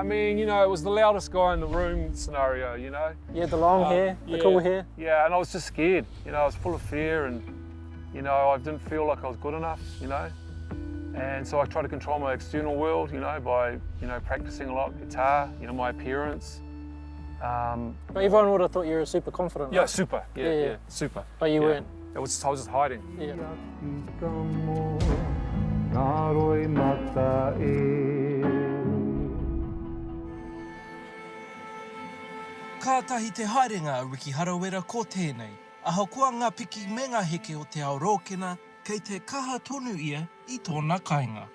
I mean, you know, it was the loudest guy in the room scenario, you know. Yeah, the long hair, the cool hair. Yeah, and I was just scared, you know, I was full of fear and, you know, I didn't feel like I was good enough, you know. And so I tried to control my external world, you know, by, you know, practicing a lot of guitar, you know, my appearance. But everyone would have thought you were super confident. Yeah, right? super, yeah, super. But you weren't. I was just hiding. Yeah. Kātahi te haerenga a Riqi Harawira ko tēnei. Ahakoa ngā piki me ngā heke o te ao rōkena kei te kaha tonu ia I tōna kāinga.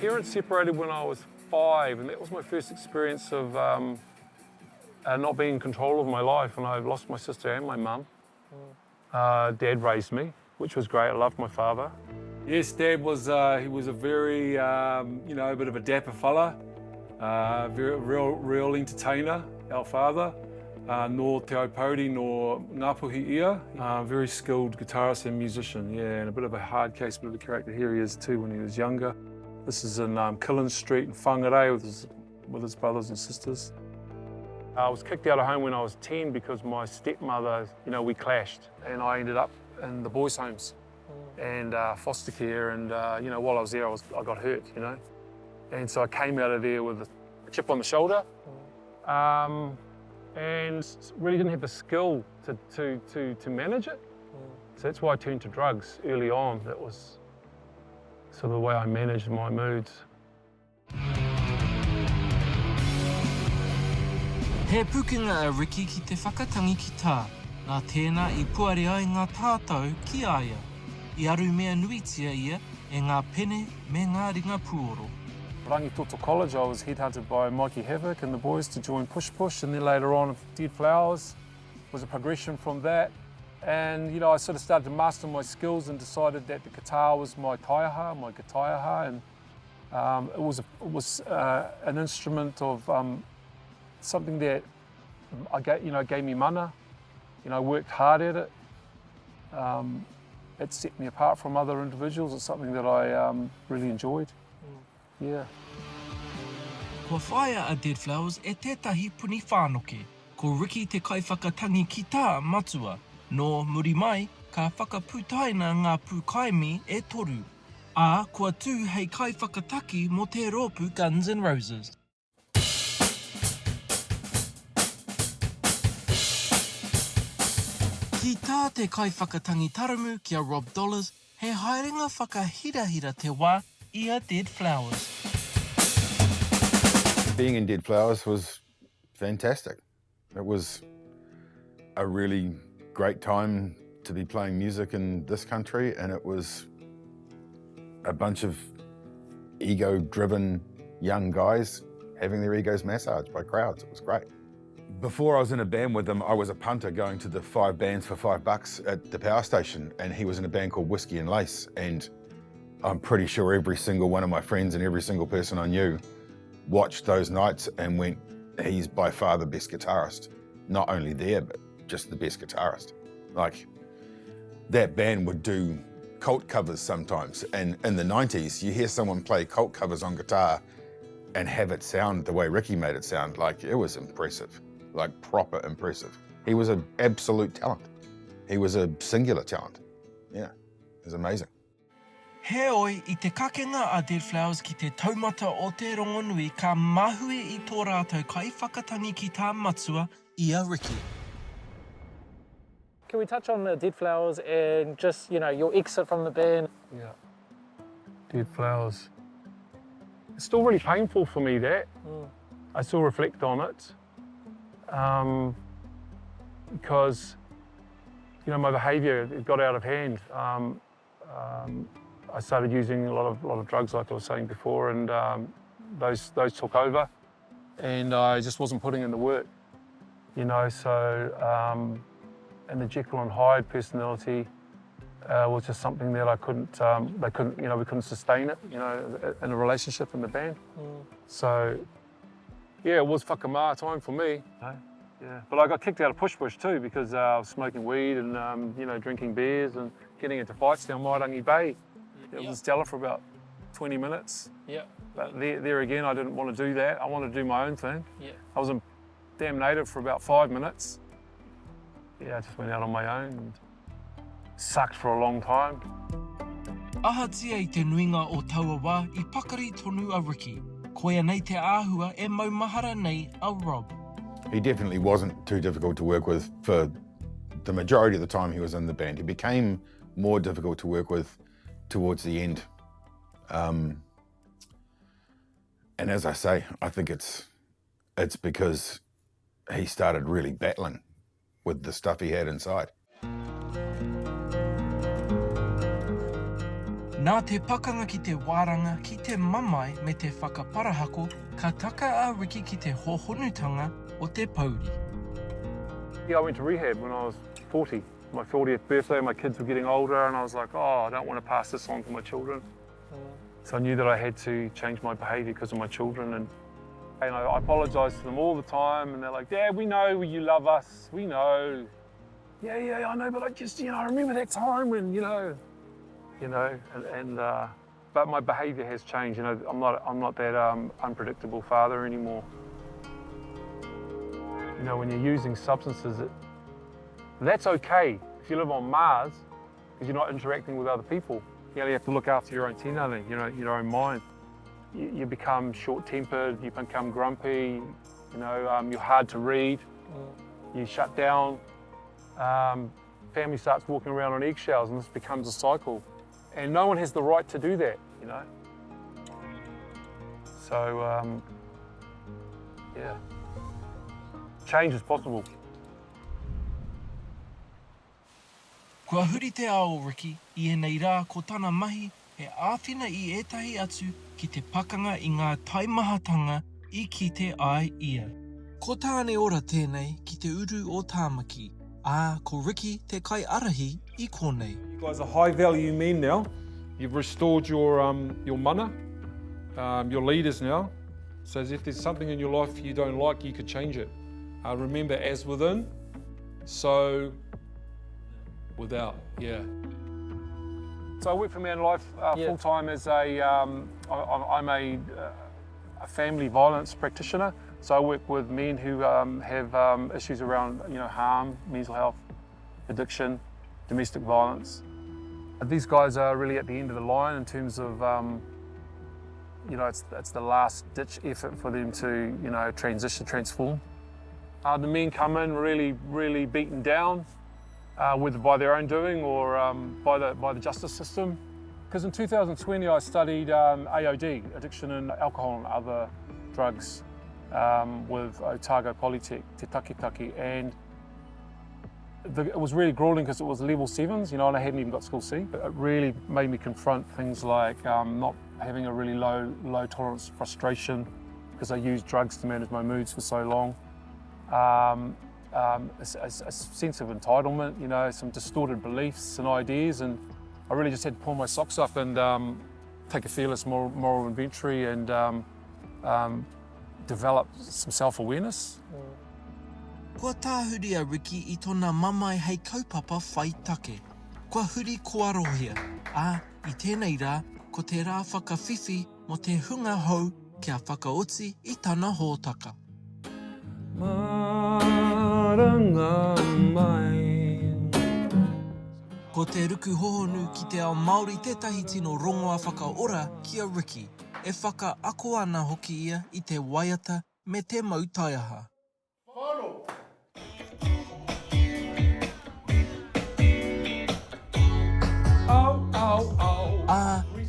Parents separated when I was 5, and that was my first experience of not being in control of my life, and I lost my sister and my mum. Dad raised me, which was great. I loved my father. Yes, Dad was, he was a very, you know, a bit of a dapper fella, very real entertainer, our father. Nor te aupōuri, nor ngāpuhi ia. Very skilled guitarist and musician, yeah, and a bit of a hard case, bit of a character. Here he is too when he was younger. This is in Killen Street in Whangarei with his brothers and sisters. I was kicked out of home when I was 10 because my stepmother, you know, we clashed, and I ended up in the boys' homes and foster care, and you know, while I was there, I got hurt, you know, and so I came out of there with a chip on the shoulder, and really didn't have the skill to manage it. So that's why I turned to drugs early on. That was sort of the way I managed my moods. He pukinga a Riqi ki te whakatangi ki tā, nā tēnā I puare ai ngā tātou ki aia. I aru mea nuitia ia e ngā pene me ngā ringa puoro. Rangitoto College, I was headhunted by Mikey Havoc and the boys to join Push Push, and then later on Dead Flowers was a progression from that. And you know, I sort of started to master my skills and decided that the guitar was my taiaha, my gitaiaha, and it was an instrument of something that gave me mana. You know, I worked hard at it. It set me apart from other individuals. It's something that I really enjoyed. Yeah. Kua whaia a Dead Flowers e tētahi puni whānoke, ko Riqi te kaiwhakatangi ki tā matua, no muri mai ka whakaputaina ngā pūkaimi e toru, a kua tū hei kaiwhakataki mo te rōpū Guns N' Roses. Ki tā te kaiwhakatangi taramu kia Rob Dollars, he haerenga whakahirahira te wā ia Dead Flowers. Being in Dead Flowers was fantastic. It was a really great time to be playing music in this country, and it was a bunch of ego-driven young guys having their egos massaged by crowds. It was great. Before I was in a band with him, I was a punter going to the 5 bands for $5 at the power station, and he was in a band called Whiskey and Lace, and I'm pretty sure every single one of my friends and every single person I knew watched those nights and went, he's by far the best guitarist. Not only there, but just the best guitarist. Like, that band would do cult covers sometimes, and in the 90s, you hear someone play cult covers on guitar and have it sound the way Riqi made it sound. Like, it was impressive, like proper impressive. He was an absolute talent. He was a singular talent. Yeah, it was amazing. He oi I te kakenga a Dead Flowers ki te taumata o te rongonui ka mahue I tō rātou kaiwhakatangi ki tā matua ia Riqi. Can we touch on the Dead Flowers and just, you know, your exit from the band? Yeah. Dead Flowers. It's still really painful for me, that. I still reflect on it. Because, you know, my behaviour, it got out of hand. I started using a lot of drugs, like I was saying before, and those took over, and I just wasn't putting in the work, you know. So, and the Jekyll and Hyde personality was just something that I couldn't, you know, we couldn't sustain it, you know, in a relationship in the band. So, yeah, it was whakamā time for me. Yeah, but I got kicked out of Push Push too because I was smoking weed and you know, drinking beers, and getting into fights down Wairangi Bay. It was in Stella for about 20 minutes. Yeah. But there again, I didn't want to do that. I wanted to do my own thing. Yeah. I was in damn native for about 5 minutes. Yeah, I just went out on my own and sucked for a long time. Ahatia I te nuinga o taua wā I pakari tonu a Riqi. Koia nei te āhua e maumahara nei a Rob. He definitely wasn't too difficult to work with for the majority of the time he was in the band. He became more difficult to work with towards the end. And as I say, I think it's because he started really battling with the stuff he had inside. Nā te pakanga ki te wāranga ki te mamai me te whakaparahako, ka taka a Riqi ki te hohonutanga o te pauri. Yeah, I went to rehab when I was 40. My 40th birthday, my kids were getting older, and I was like, oh, I don't want to pass this on to my children. So I knew that I had to change my behaviour because of my children, and I apologised to them all the time, and they're like, Dad, we know you love us, we know. Yeah, I know, but I just, I remember that time when, but my behaviour has changed. I'm not that unpredictable father anymore. When you're using substances, that's okay if you live on Mars because you're not interacting with other people. You have to look after your own tinana, your own mind. You become short-tempered, you become grumpy, you're hard to read, you shut down. Family starts walking around on eggshells, and this becomes a cycle. And no one has the right to do that, So, yeah, change is possible. Kua huri te ao, Riqi, I enei rā ko tana mahi he āwhina I ētahi atu ki te pakanga I ngā taimahatanga I ki te ai ia. Ko tāne ora tēnei ki te uru o tāmaki, ko Riqi te kai arahi I konei. You guys are high value men now. You've restored your mana, your leaders now. So as if there's something in your life you don't like, you could change it. Remember, as within, so without, yeah. So I work for Man Life full-time as I'm a family violence practitioner. So I work with men who have issues around harm, mental health, addiction, domestic violence. These guys are really at the end of the line in terms of, it's the last ditch effort for them to, transition, transform. The men come in really beaten down, whether by their own doing or by the justice system. Because in 2020 I studied AOD, addiction and alcohol and other drugs, with Otago Polytech, Te Takitaki, and it was really grueling because it was level 7s, and I hadn't even got school C. It really made me confront things like not having a really low tolerance frustration because I used drugs to manage my moods for so long. A sense of entitlement, some distorted beliefs and ideas, and I really just had to pull my socks up and take a fearless moral inventory and develop some self-awareness. Kua tāhuri a Riqi I tōna mamai hei kaupapa whai take. Kua huri koarohia, I tēnei rā, ko te rā whakawhiwhi mo te hunga hou kia whakaoti I tana hōtaka. Maranga mai. Ko te ruku hohonu ki te ao Māori tētahi tino rongoa whakaora kia Riqi, e whakaako ana hoki ia I te waiata me te mautaiaha.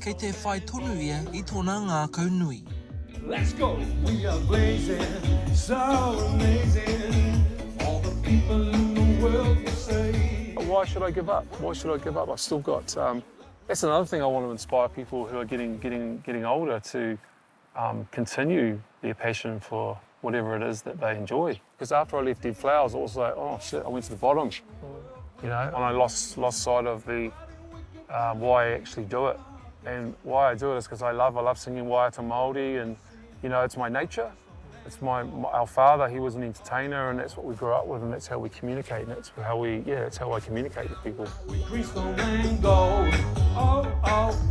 Kei te whai tonu ia I tōna ngā kaunui. Let's go! We are blazing, so amazing. All the people in the world will say. Why should I give up? Why should I give up? I've still got. That's another thing I want to inspire people who are getting older to continue their passion for whatever it is that they enjoy. Because after I left Dead Flowers, it was like, oh shit, I went to the bottom. And I lost sight of the why I actually do it. And why I do it is because I love singing waiata Māori, and it's my nature. It's our father, he was an entertainer, and that's what we grew up with, and that's how we communicate, and that's how I communicate with people. Crystal and gold, oh, oh.